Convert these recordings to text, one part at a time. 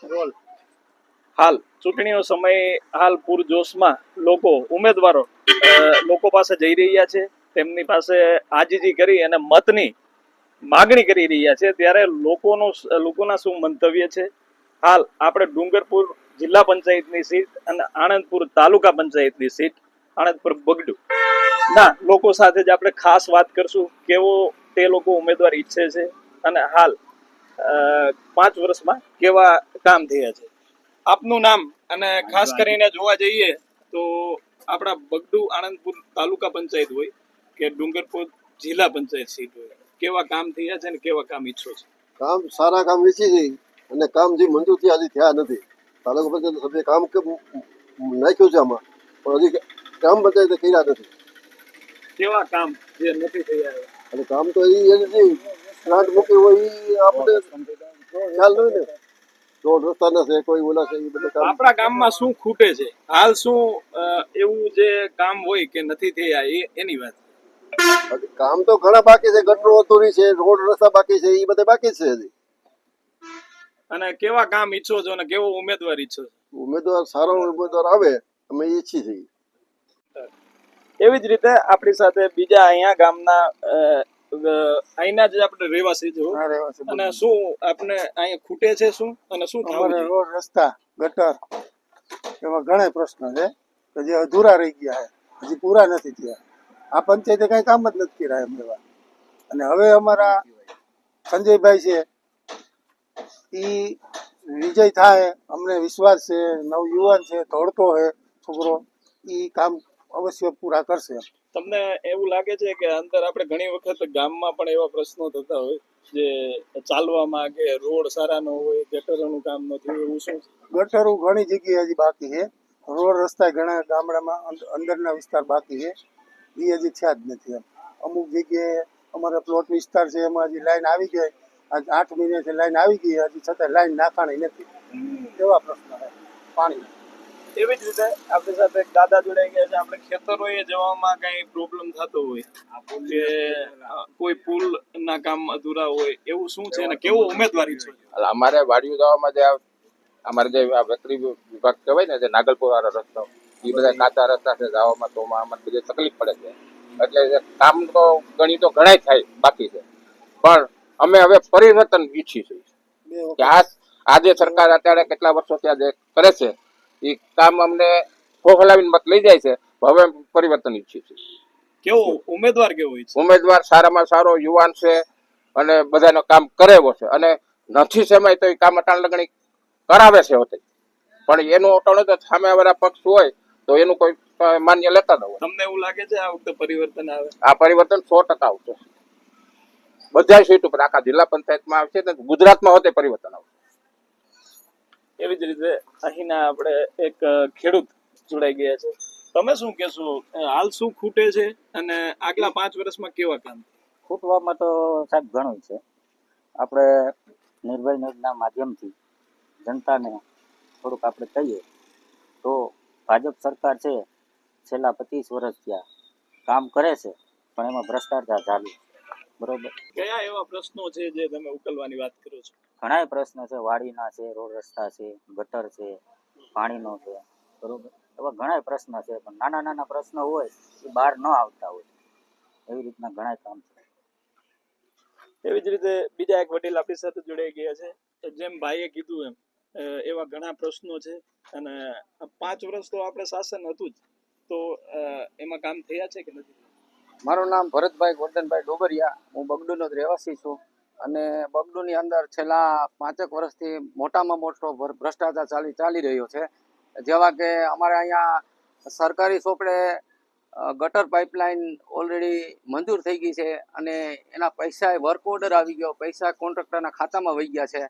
Role હાલ ચૂંટણીનો સમય હાલ પૂરજોશમાં ઉમેદવારો લોકો પાસે જઈ રહ્યા છે, તેમની પાસે આજીજી કરી અને મતની માગણી કરી રહ્યા છે, ત્યારે લોકોના શું મંતવ્ય છે? હાલ આપણે ડુંગરપુર જિલ્લા પંચાયતની સીટ અને આણંદપુર તાલુકા પંચાયતની સીટ, આણંદપુર બગડુ ના લોકો સાથે જ આપણે ખાસ વાત કરશું, કેવો તે લોકો ઉમેદવાર ઈચ્છે છે અને હાલ 5 વર્ષમાં કેવા કામ થયા છે. આપનું નામ અને ખાસ કરીને જોવા જઈએ તો આપણા બગડુ આણંદપુર તાલુકા પંચાયત હોય કે ડુંગરપુર જિલ્લા પંચાયત સીટ હોય, કેવા કામ થયા છે અને કેવા કામ ઈચ્છો છો? કામ સારા કામ ઈચ્છી છે અને કામ જે મંજૂર થયા હજી થયા નથી. તાલુકા પંચાયત સભ્ય કામ નાખ્યું છે આમાં, પણ હજી ગ્રામ પંચાયતે કર્યા નથી. કેવા કામ જે નથી થયા? અને કામ તો એ પ્લાન્ટ મૂકી હોય એ આપણે ખ્યાલ હોય ને, રોડ રસ્તાના છે કોઈ ઓલા છે એ બધા કામ. આપણા ગામમાં શું ખૂટે છે હાલ? શું એવું જે કામ હોય કે નથી થયા એની વાત? કામ તો ઘણા બાકી છે, ગટરો અધૂરી છે, રોડ રસ્તા બાકી છે, એ બધા બાકી છે હજી. અને કેવા કામ ઈચ્છો છો અને કેવો ઉમેદવાર ઈચ્છો છો? ઉમેદવાર સારો ઉમેદવાર આવે અમે ઈચ્છી છીએ. એવી જ રીતે આપણી સાથે બીજા અહીંયા ગામના અહીંના જે આપણે રહેવાસી છો, અને શું આપણે અહીંયા ખૂટે છે શું અને શું થવું જોઈએ? રોડ રસ્તા ગટર એમાં ઘણા પ્રશ્નો છે કે જે અધૂરા રહી ગયા છે, હજી પૂરા નથી થયા. આ પંચાયતે કઈ કામ જ નથી કર્યા એમ એવા. અને હવે અમારા સંજયભાઈ છે ઈ વિજય થાય અમને વિશ્વાસ છે, નવયુવાન છે, દોડતો છે છોકરો, ઈ કામ અવશ્ય પૂરા કરશે. તમને એવું લાગે છે કે અંદર આપણે ઘણી વખત ગામમાં પણ એવા પ્રશ્નો થતા હોય જે ચાલવામાં કે રોડ સારા ન હોય, ગટરોનું કામ નથી, એવું શું? ગટરો ઘણી જગ્યાએ હજી બાકી છે, રોડ રસ્તા ઘણા ગામડામાં અંદરના વિસ્તાર બાકી છે, એ હજી થયા જ નથી એમ. અમુક જગ્યાએ અમારા પ્લોટ વિસ્તાર છે એમાં હજી લાઈન આવી ગઈ, આજ 8 મહિનાથી લાઈન આવી ગઈ, હજી છતાં લાઈન નાખાણી નથી. એવા પ્રશ્નો છે પાણી. એવી જ રીતે આપણી સાથે એક દાદા જોડાઈ ગયા છે. આપણે ખેતરોએ જવામાં કઈ પ્રોબ્લેમ થતો હોય કે કોઈ પુલ ના કામ અધૂરા હોય, એવું શું છે અને કેવો ઉમેદવારી છે? અમારે વાડીઓ જવામાં જે અમારે જે વેકરી વિભાગ કહેવાય ને, જે નાગલપુર વાળો રસ્તો, એ બધા કાચા રસ્તા છે, જવામાં તો અમને બધી તકલીફ પડે છે. એટલે કામ તો ઘણા થાય બાકી છે, પણ અમે હવે પરિવર્તન ઈચ્છી છીએ કે આ જે સરકાર અત્યારે કેટલા વર્ષો ત્યાં જે કરે છે એ કામ અમને ફોફલાવીને મત લઈ જાય છે. હવે પરિવર્તન ઈચ્છીએ છીએ. કેવો ઉમેદવાર કેવો છે? ઉમેદવાર સારામાં સારો યુવાન છે અને બધાનો કામ કરે એવો છે, અને નથી સમય તો એ કામ અટાણ લગણી કરાવે છે હોતે, પણ એનું અટાણે તો સામે વાળા પક્ષ હોય તો એનું કોઈ માન્ય લેતા ન હોય. તમને એવું લાગે છે આ વખતે પરિવર્તન આવે? આ પરિવર્તન 100% આવશે. બધા સીટ ઉપર આખા જિલ્લા પંચાયતમાં આવશે ને ગુજરાતમાં હોતે પરિવર્તન આવશે. એવી જ રીતે અહીંના આપણે એક ખેડૂત જોડાઈ ગયા છે. તમે શું કહેશો, હાલ શું ખૂટે છે અને આગલા 5 વર્ષમાં કેવા કામ? ખૂટવામાં તો સાહેબ ઘણું છે. આપણે નિર્ભય યોજના માધ્યમથી જનતાને થોડુંક આપણે કહીએ તો ભાજપ સરકાર છે છેલ્લા 25 વર્ષ થયા કામ કરે છે, પણ એમાં ભ્રષ્ટાચાર ચાલુ. બરોબર. કયા એવા પ્રશ્નો છે જે તમે ઉકેલવાની વાત કરો છો? ઘણા પ્રશ્નો છે, વાડીના છે, રોડ રસ્તા છે, ગટર છે, પાણીનો છે, બરોબર. એવા ઘણા પ્રશ્નો છે, પણ નાના નાના પ્રશ્નો હોય એ બહાર ન આવતા હોય, એવી રીતના ઘણા કામ છે. એવી જ રીતે બીજા એક વડીલ આપણી સાથે જોડાઈ ગયા છે. જેમ ભાઈએ કીધું એમ એવા ઘણા પ્રશ્નો છે, અને 5 વર્ષ તો આપણે શાસન હતું જ, તો એમાં કામ થયા છે કે નથી? મારું નામ ભરતભાઈ ગોરધનભાઈ ડોબરિયા, હું બગડુનો જ રહેવાસી છું. અને બગડુની અંદર છેલ્લા 5 વર્ષથી મોટામાં મોટો ભ્રષ્ટાચાર ચાલી રહ્યો છે. જેવા કે અમારે અહીંયા સરકારી ચોપડે ગટર પાઇપલાઇન ઓલરેડી મંજૂર થઈ ગઈ છે, અને એના પૈસા વર્ક ઓર્ડર આવી ગયો, પૈસા કોન્ટ્રાક્ટરના ખાતામાં વહી ગયા છે.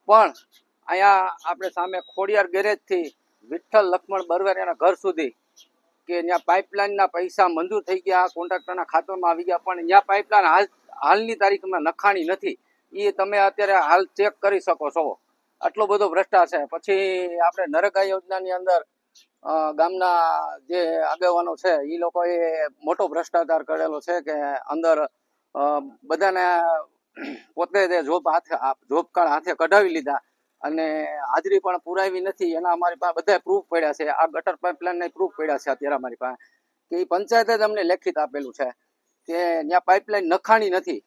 પણ અહીંયા આપણે સામે ખોડિયાર ગેરેજથી વિઠ્ઠલ લક્ષ્મણ બરવેરાના ઘર સુધી કે ત્યાં પાઇપલાઇનના પૈસા મંજૂર થઈ ગયા, કોન્ટ્રાક્ટરના ખાતામાં આવી ગયા, પણ ત્યાં પાઇપલાઇન હાલની તારીખમાં નખાણી નથી. એ તમે અત્યારે હાલ ચેક કરી શકો છો. આટલો બધો ભ્રષ્ટાચાર છે. પછી આપણે નરેગા યોજનાની અંદર ગામના જે આગેવાનો છે એ લોકોએ મોટો ભ્રષ્ટાચાર કરેલો છે કે અંદર બધાને પોતે જોબ કાર્ડ હાથે કઢાવી લીધા, અને હાજરી પણ પુરાવી નથી. એના અમારી પાસે બધા પ્રૂફ પડ્યા છે. આ ગટર પાઇપલાઇનના પ્રૂફ પડ્યા છે અત્યારે અમારી પાસે, કે એ પંચાયતે જ અમને લેખિત આપેલું છે કે ત્યાં પાઇપલાઇન નખાણી નથી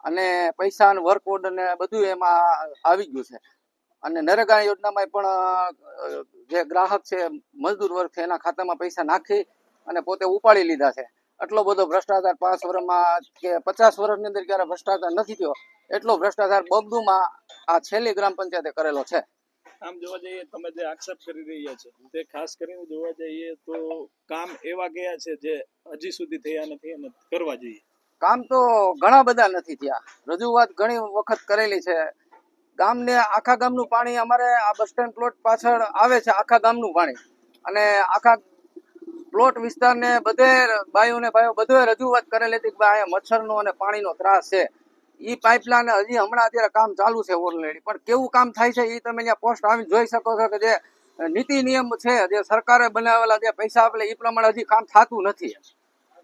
અને પૈસા અને વર્ક ઓર્ડર ને બધું એમાં આવી ગયું છે. અને નરેગા યોજનામાં પણ જે ગ્રાહક છે, મજદૂર વર્ગ છે, એના ખાતામાં પૈસા નાખી અને પોતે ઉપાડી લીધા છે. એટલો બધો ભ્રષ્ટાચાર 5 વર્ષમાં કે 50 વર્ષની અંદર ક્યારે ભ્રષ્ટાચાર નથી થયો એટલો ભ્રષ્ટાચાર બગડુમાં આ છેલ્લી ગ્રામ પંચાયતે કરેલો છે. આમ જોવા જઈએ તમે જે આક્ષેપ કરી રહ્યા છો તે ખાસ કરીને જોવા જઈએ તો કામ એવા ગયા છે જે હજી સુધી થયા નથી અને કરવા જોઈએ. કામ તો ઘણા બધા નથી થયા. રજૂઆત ઘણી વખત કરેલી છે. ગામને આખા ગામનું પાણી અમારે આ બસ સ્ટેન્ડ પ્લોટ પાછળ આવે છે, આખા ગામનું પાણી. અને આખા પ્લોટ વિસ્તારને બધે બાયો ને ભાઈઓ બધે રજૂઆત કરેલી હતી કે અહીંયા મચ્છરનો અને પાણીનો ત્રાસ છે. ઈ પાઇપલાઇન હજી હમણાં અત્યારે કામ ચાલુ છે ઓલરેડી, પણ કેવું કામ થાય છે એ તમે અહીંયા પોસ્ટ આવી જોઈ શકો છો કે જે નીતિ નિયમ છે, જે સરકારે બનાવેલા જે પૈસા આપે એ પ્રમાણે હજી કામ થતું નથી.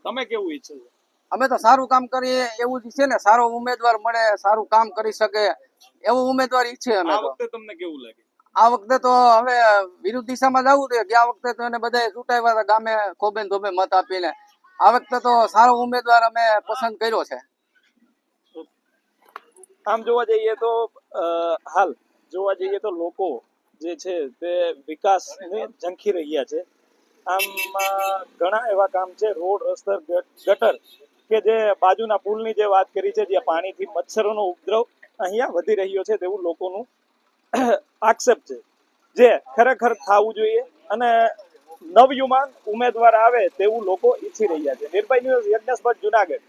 તમે કેવું ઈચ્છો છો? અમે તો સારું કામ કરીએ એવું જ છે ને, સારો ઉમેદવાર મળે, સારું કામ કરી શકે એવો ઉમેદવાર ઈચ્છે અમે આ તો. વખતે તમને કેવું લાગે? આ વખતે તો હવે વિરુદ્ધ દિશામાં જવું છે. ગયા વખતે તો એને બધા ચૂંટાવ્યા હતા ગામે ખોબે ધોબે મત આપીને. આ વખતે તો સારો ઉમેદવાર અમે પસંદ કર્યો છે. આમ જોવા જઈએ તો હાલ જોવા જઈએ તો લોકો જે છે તે વિકાસને ઝંખી રહ્યા છે. આમ ઘણા એવા કામ છે, રોડ, રસ્તા, ગટર કે જે બાજુના પુલની જે વાત કરી છે, જ્યાં પાણીથી મચ્છરોનો ઉપદ્રવ અહીંયા વધી રહ્યો છે તેવું લોકોનું આક્ષેપ છે, જે ખરેખર થવું જોઈએ અને નવયુવાન ઉમેદવાર આવે તેવું લોકો ઈચ્છી રહ્યા છે. નિર્ભય ન્યૂઝ, યજ્ઞેશ ભટ્ટ, જુનાગઢ.